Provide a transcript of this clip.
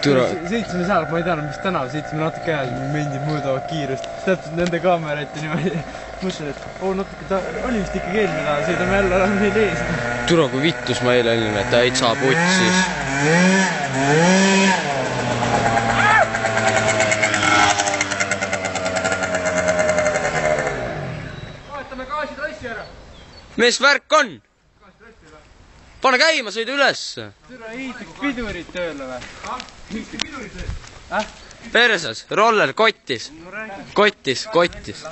sõitsime seal, ma ei teadnud, mis tänav, sõitsime natuke ajal, mendid mõõdavad kiirust, täpselt nende kaamerate niimoodi. Mõtlen, et natuke ta oli vist ikka eelmine nädal, sõidame jälle oleme meil ees. Türa, kui vittus ma eile olin, et täitsa putsis. Vahetame gaasitrassi ära. Mis värk on? Pane käima, sõida üles. Türa, ehitaks pidurid tööle või? Perses, roller, kottis. Kottis.